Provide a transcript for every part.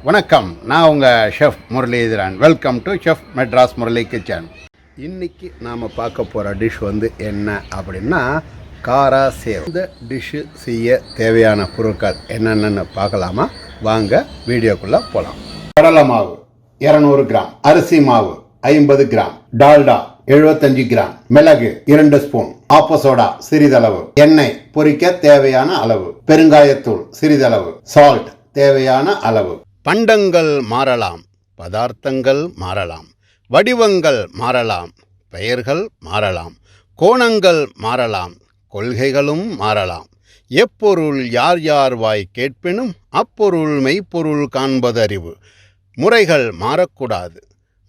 வணக்கம், நான் உங்கள் chef Muralidharan. Welcome to chef Madras Murali kitchen. இன்றைக்கி நாம் பார்க்க போகிற டிஷ் வந்து என்ன அப்படின்னா காராசேவ். இந்த டிஷ்ஷு செய்ய தேவையான பொருட்கள் என்னென்னு பார்க்கலாமா? வாங்க வீடியோக்குள்ளே போகலாம். கடலை மாவு 200 கிராம், அரிசி மாவு 50 கிராம், டால்டா 75 கிராம், மிளகு 2 ஸ்பூன், ஆப்பசோடா சிறிதளவு, எண்ணெய் பொரிக்க தேவையான அளவு, பெருங்காயத்தூள் சிறிதளவு, சால்ட் தேவையான அளவு. பண்டங்கள் மாறலாம், பதார்த்தங்கள் மாறலாம், வடிவங்கள் மாறலாம், பெயர்கள் மாறலாம், கோணங்கள் மாறலாம், கொள்கைகளும் மாறலாம். எப்பொருள் யார் யார் வாய் கேட்பினும் அப்பொருள் மெய்ப்பொருள் காண்பதறிவு. முறைகள் மாறக்கூடாது.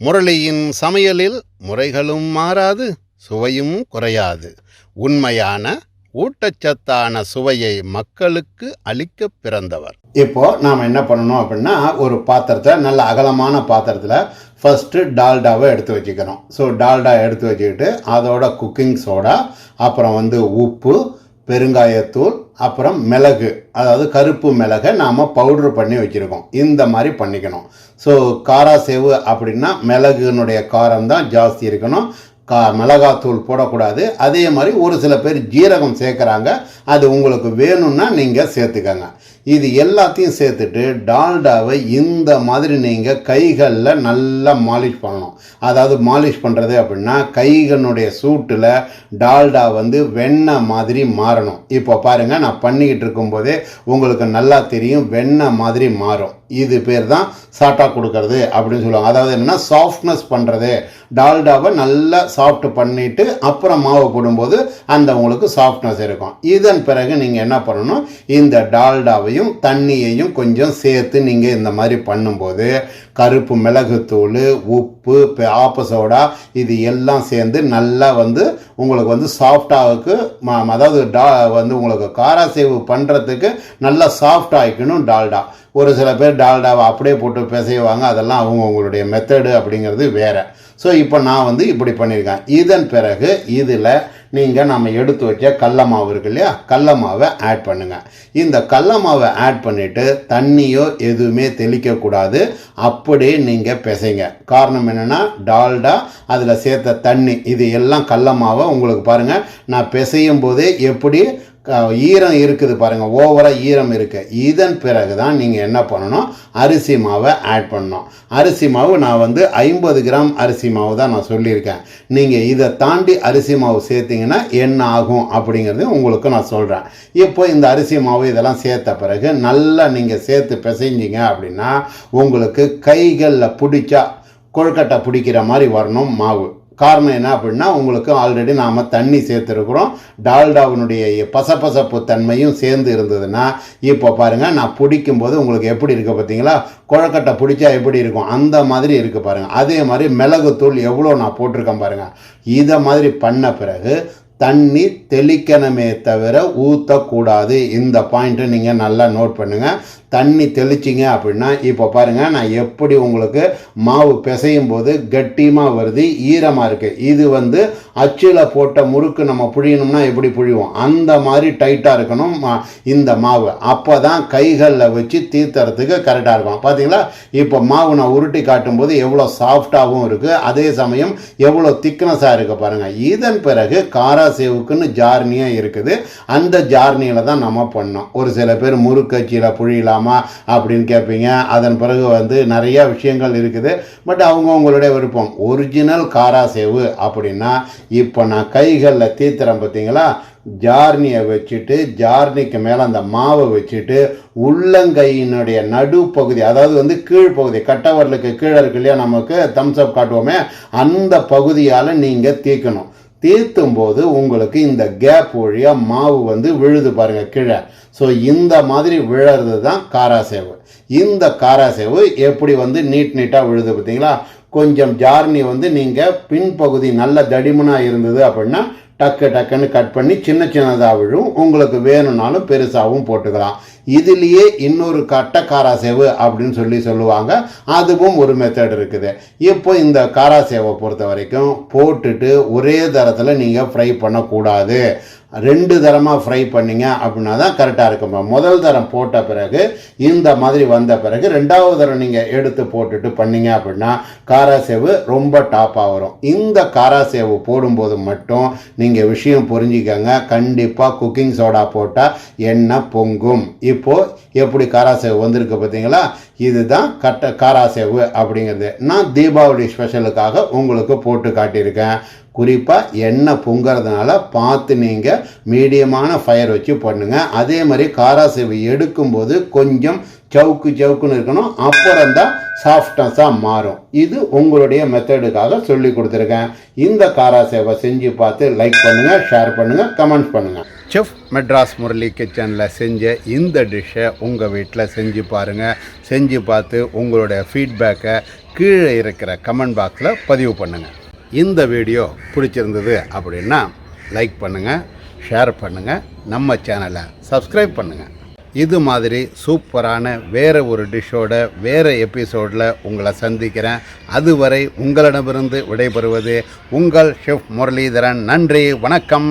முரளியின் சமையலில் முறைகளும் மாறாது, சுவையும் குறையாது. உண்மையான ஊட்டச்சத்தான சுவையை மக்களுக்கு அளிக்க பிறந்தவர். இப்போ நாம் என்ன பண்ணணும் அப்படின்னா, ஒரு பாத்திரத்தில், நல்ல அகலமான பாத்திரத்தில் ஃபஸ்ட்டு டால்டாவை எடுத்து வச்சுக்கிறோம். ஸோ டால்டா எடுத்து வச்சுக்கிட்டு அதோட குக்கிங் சோடா, அப்புறம் வந்து உப்பு, பெருங்காயத்தூள், அப்புறம் மிளகு, அதாவது கருப்பு மிளகை நாம் பவுட்ரு பண்ணி வச்சுருக்கோம். இந்த மாதிரி பண்ணிக்கணும். ஸோ காராசேவு அப்படின்னா மிளகுனுடைய காரம் தான் ஜாஸ்தி இருக்கணும். மிளகாத்தூள் போடக்கூடாது. அதே மாதிரி ஒரு சில பேர் ஜீரகம் சேர்க்குறாங்க. அது உங்களுக்கு வேணும்னா நீங்கள் சேர்த்துக்கங்க. இது எல்லாத்தையும் சேர்த்துட்டு டால்டாவை இந்த மாதிரி நீங்கள் கைகளில் நல்லா மாலிஷ் பண்ணணும். அதாவது மாலிஷ் பண்ணுறது அப்படின்னா கைகளுடைய சூட்டில் டால்டா வந்து வெண்ணெய் மாதிரி மாறணும். இப்போ பாருங்கள், நான் பண்ணிக்கிட்டு இருக்கும்போதே உங்களுக்கு நல்லா தெரியும், வெண்ணெய் மாதிரி மாறும். இது பேர் தான் சாட்டா கொடுக்கறது அப்படின்னு சொல்லுவாங்க. அதாவது என்னென்னா சாஃப்ட்னஸ் பண்ணுறது. டால்டாவை நல்லா சாஃப்ட் பண்ணிவிட்டு அப்புறம் மாவு போடும்போது அந்த உங்களுக்கு சாஃப்ட்னஸ் இருக்கும். இதன் பிறகு நீங்கள் என்ன பண்ணணும், இந்த டால்டாவையும் தண்ணியையும் கொஞ்சம் சேர்த்து நீங்கள் இந்த மாதிரி பண்ணும்போது கருப்பு மிளகுத்தூள், உப்பு, ஆப்பசோடா இது எல்லாம் சேர்ந்து நல்லா வந்து உங்களுக்கு வந்து சாஃப்டாவுக்கு, அதாவது வந்து உங்களுக்கு காராசேவு பண்ணுறதுக்கு நல்லா சாஃப்ட் ஆகிக்கணும் டால்டா. ஒரு சில பேர் டால்டாவை அப்படியே போட்டு பிசைவாங்க. அதெல்லாம் அவங்களுடைய மெத்தடு அப்படிங்கிறது வேறு. ஸோ இப்போ நான் வந்து இப்படி பண்ணியிருக்கேன். இதன் பிறகு இதில் நீங்கள் நம்ம எடுத்து வச்ச கடல மாவு இருக்கு இல்லையா, கடல மாவை ஆட் பண்ணுங்கள். இந்த கடல மாவை ஆட் பண்ணிவிட்டு தண்ணியோ எதுவுமே தெளிக்கக்கூடாது. அப்படியே நீங்கள் பிசைங்க. காரணம் என்னென்னா, டால்டா அதில் சேர்த்த தண்ணி இது எல்லாம் கடல மாவை உங்களுக்கு பாருங்கள், நான் பிசையும் போதே எப்படி ஈரம் இருக்குது பாருங்கள், ஓவராக ஈரம் இருக்குது. இதன் பிறகு தான் நீங்கள் என்ன பண்ணணும், அரிசி மாவை ஆட் பண்ணணும். அரிசி மாவு நான் வந்து 50 கிராம் அரிசி மாவு தான் நான் சொல்லியிருக்கேன். நீங்கள் இதை தாண்டி அரிசி மாவு சேர்த்திங்கன்னா என்ன ஆகும் அப்படிங்கிறது உங்களுக்கு நான் சொல்கிறேன். இப்போ இந்த அரிசி மாவு இதெல்லாம் சேர்த்த பிறகு நல்லா நீங்கள் சேர்த்து பிசைஞ்சிங்க அப்படின்னா உங்களுக்கு கைகளில் பிடிச்சா கொழுக்கட்டை பிடிக்கிற மாதிரி வரணும் மாவு. காரணம் என்ன அப்படின்னா, உங்களுக்கு ஆல்ரெடி நாம் தண்ணி சேர்த்துருக்குறோம். டால்டாவினுடைய பசப்பசப்பு தன்மையும் சேர்ந்து இருந்ததுன்னா, இப்போ பாருங்கள், நான் பிடிக்கும்போது உங்களுக்கு எப்படி இருக்குது பார்த்தீங்களா, கொழக்கட்டை பிடிச்சா எப்படி இருக்கும் அந்த மாதிரி இருக்குது பாருங்கள். அதே மாதிரி மிளகுத்தூள் எவ்வளோ நான் போட்டிருக்கேன் பாருங்கள். இதை மாதிரி பண்ண பிறகு தண்ணி தெளிக்கணுமே தவிர ஊற்றக்கூடாது. இந்த பாயிண்ட்டை நீங்கள் நல்லா நோட் பண்ணுங்கள். தண்ணி தெளிச்சிங்க அப்படின்னா, இப்போ பாருங்கள், நான் எப்படி உங்களுக்கு மாவு பிசையும் போது கட்டியமாக வருது, ஈரமாக இருக்குது. இது வந்து அச்சில் போட்ட முறுக்கு நம்ம புழியணும்னா எப்படி புழிவோம், அந்த மாதிரி டைட்டாக இருக்கணும் இந்த மாவு. அப்போ தான் கைகளில் வச்சு தீர்த்துறதுக்கு கரெக்டாக இருக்கும். பார்த்தீங்களா, இப்போ மாவு நான் உருட்டி காட்டும்போது எவ்வளோ சாஃப்டாகவும் இருக்குது, அதே சமயம் எவ்வளோ திக்னஸாக இருக்குது பாருங்கள். இதன் பிறகு காராசேவுக்குன்னு ஜார்னியாக இருக்குது. அந்த ஜார்னியில் தான் நம்ம பண்ணோம். ஒரு சில பேர் முறுக்கச்சியில் புழியலாம் அப்படின்னு கேட்பீங்க. அதன் பிறகு வந்து நிறைய விஷயங்கள் இருக்குது. பட் அவங்களுடைய விருப்பம். ஒரிஜினல் காராசேவு அப்படின்னா, இப்போ நான் கைகளில் தீர்த்துறேன் பார்த்தீங்களா, ஜார்னியை வச்சுட்டு ஜார்னிக்கு மேலே அந்த மாவை வச்சுட்டு உள்ளங்கையினுடைய நடுப்பகுதி, அதாவது வந்து கீழ்ப்பகுதி, கட்டவரலுக்கு கீழே இருக்கு இல்லையா, நமக்கு தம்ஸ்அப் காட்டுவோமே, அந்த பகுதியால் நீங்கள் தீர்க்கணும். தீர்த்தும் போது உங்களுக்கு இந்த கேப் வழியாக மாவு வந்து விழுது பாருங்கள் கீழே. ஸோ இந்த மாதிரி விழறது தான் காராசேவு. இந்த காராசேவு எப்படி வந்து நீட்டாக விழுது பார்த்தீங்களா. கொஞ்சம் ஜார்னி வந்து நீங்கள் பின்பகுதி நல்ல தடிமனாக இருந்தது அப்படின்னா டக்குன்னு கட் பண்ணி சின்னதாக விழும். உங்களுக்கு வேணும்னாலும் பெருசாகவும் போட்டுக்கலாம். இதுலேயே இன்னொரு கட்டை காராசேவு அப்படின்னு சொல்லுவாங்க. அதுவும் ஒரு மெத்தட் இருக்குது. இப்போ இந்த காராசேவை பொறுத்த வரைக்கும் போட்டுட்டு ஒரே தரத்தில் நீங்கள் ஃப்ரை பண்ணக்கூடாது. 2 தரமாக ஃப்ரை பண்ணிங்க அப்படின்னா தான் கரெக்டாக இருக்குமா. முதல் தரம் போட்ட பிறகு இந்த மாதிரி வந்த பிறகு 2வது தரம் நீங்கள் எடுத்து போட்டுட்டு பண்ணிங்க அப்படின்னா காராசேவு ரொம்ப டாப்பாக வரும். இந்த காராசேவு போடும்போது மட்டும் நீங்கள் விஷயம் புரிஞ்சுக்கங்க, கண்டிப்பாக குக்கிங் சோடா போட்டால் எண்ணெய் பொங்கும். இப்போது எப்படி காராசேவு வந்திருக்கு பார்த்தீங்களா, இதுதான் காராசேவு அப்படிங்கிறது. நான் தீபாவளி ஸ்பெஷலுக்காக உங்களுக்கு போட்டு காட்டியிருக்கேன். குறிப்பாக எண்ணெய் பொங்கிறதுனால பார்த்து நீங்கள் மீடியமான ஃபயர் வச்சு பண்ணுங்கள். அதே மாதிரி காராசேவு எடுக்கும்போது கொஞ்சம் சவுக்குன்னு இருக்கணும், அப்புறம்தான் சாஃப்ட்னஸாக மாறும். இது உங்களுடைய மெத்தடுக்காக சொல்லி கொடுத்துருக்கேன். இந்த காராசேவை செஞ்சு பார்த்து லைக் பண்ணுங்கள், ஷேர் பண்ணுங்கள், கமெண்ட்ஸ் பண்ணுங்கள். செஃப் மெட்ராஸ் முரளி கிச்சனில் செஞ்ச இந்த டிஷ்ஷை உங்கள் வீட்டில் செஞ்சு பாருங்கள். செஞ்சு பார்த்து உங்களுடைய ஃபீட்பேக்கை கீழே இருக்கிற கமெண்ட் பாக்ஸில் பதிவு பண்ணுங்கள். இந்த வீடியோ பிடிச்சிருந்தது அப்படின்னா லைக் பண்ணுங்கள், ஷேர் பண்ணுங்கள், நம்ம சேனலை சப்ஸ்கிரைப் பண்ணுங்கள். இது மாதிரி சூப்பரான வேறு ஒரு டிஷ்ஷோட வேறு எபிசோடில் உங்களை சந்திக்கிறேன். அதுவரை உங்களிடமிருந்து விடைபெறுவது உங்கள் ஷெஃப் முரளிதரன். நன்றி, வணக்கம்.